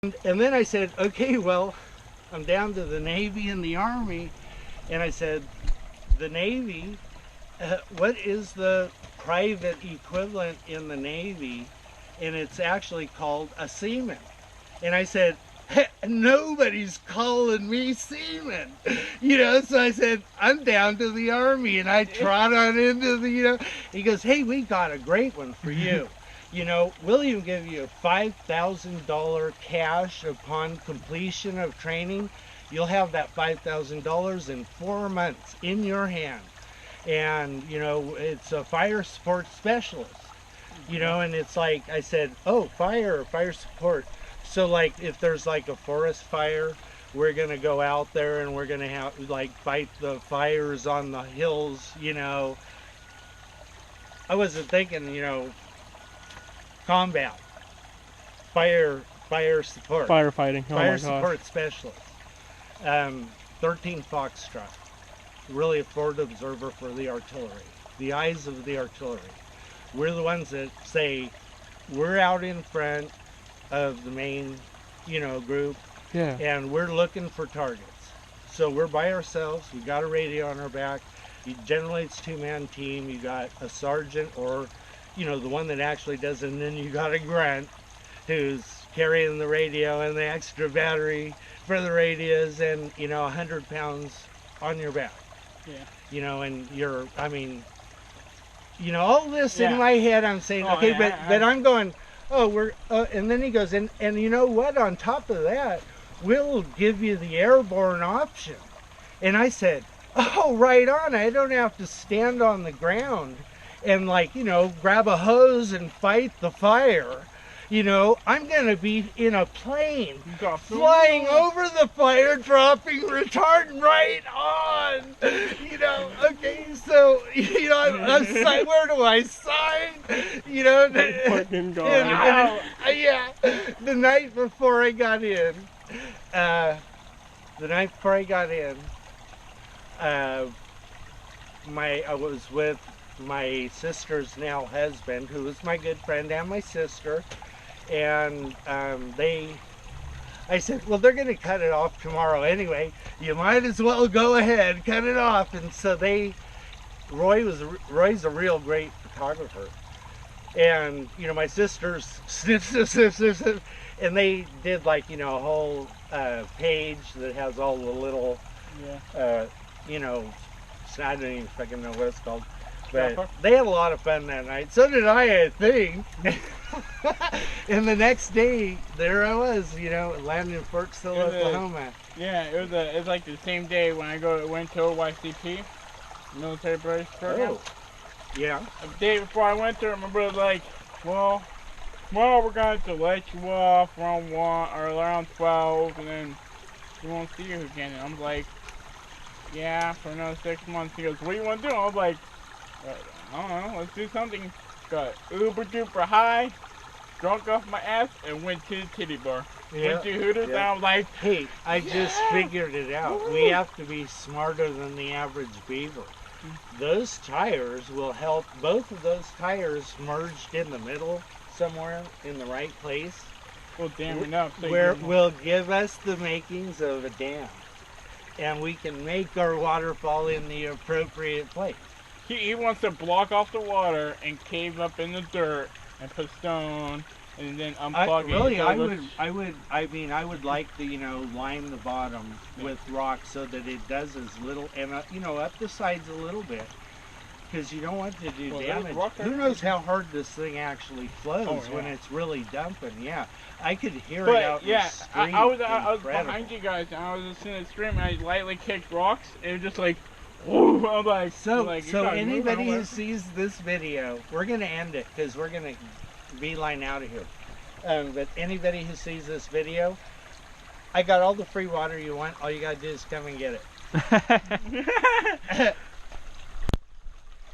And then I said, okay, well, I'm down to the Navy and the Army. And I said, the Navy, what is the private equivalent in the Navy? And it's actually called a seaman. And I said, nobody's calling me seaman. So I said, I'm down to the Army. And I trot on into the, he goes, hey, we got a great one for you. We'll even give you $5,000 cash upon completion of training. You'll have that $5,000 in 4 months in your hand. And, it's a fire support specialist, and it's like, I said, oh, fire support. So like, if there's like a forest fire, we're going to go out there and we're going to have like fight the fires on the hills, I wasn't thinking, combat, fire support, firefighting, fire support specialist. 13 Foxtrot, really a forward observer for the artillery, the eyes of the artillery. We're the ones that say we're out in front of the main, group, and we're looking for targets. So we're by ourselves. We got a radio on our back. Generally, it's two-man team. You got a sergeant or the one that actually does it, and then you got a grunt who's carrying the radio and the extra battery for the radios, and 100 pounds on your back. And you're, all this in my head, I'm saying, okay, but I'm going, and then he goes, and you know what, on top of that, we'll give you the airborne option. And I said, oh, right on, I don't have to stand on the ground and grab a hose and fight the fire. I'm going to be in a plane flying over the fire, dropping retardant right on. Okay, so, I'm where do I sign? Fucking God. The night before I got in, I was with my sister's now husband, who was my good friend, and my sister, and I said, well, they're going to cut it off tomorrow anyway. You might as well go ahead, cut it off. And so Roy's a real great photographer, and my sisters snip, and they did a whole page that has all the little, I don't even fucking know what it's called. But they had a lot of fun that night. So did I think. And the next day, there I was, landing in Forksville, Oklahoma. Yeah, it was like the same day when I went to OYCP, military base program. Oh, yeah. The day before I went there, my brother was like, well, tomorrow we're going to let you off around 1 or around 12, and then we won't see you again. And I'm like, yeah, for another 6 months. He goes, what do you want to do? I was like, I don't know, let's do something. Got uber duper high, drunk off my ass, and went to the titty bar. Went to Hooters, and I was like, hey, I just figured it out. Woo! We have to be smarter than the average beaver. Those tires will help, both of those tires merged in the middle somewhere in the right place. Well, damn enough. Where will give us the makings of a dam. And we can make our waterfall in the appropriate place. He wants to block off the water and cave up in the dirt and put stone and then unplug it. I would like to, line the bottom with rock so that it does as little, and up the sides a little bit, because you don't want to do damage. Who knows how hard this thing actually flows when it's really dumping? Yeah, I could hear it out in the street. I was behind you guys, and I was just in the stream, and I lightly kicked rocks, and it was just like, whoa, I'm like, so anybody who sees this video, we're going to end it because we're going to beeline out of here. But anybody who sees this video, I got all the free water you want. All you got to do is come and get it.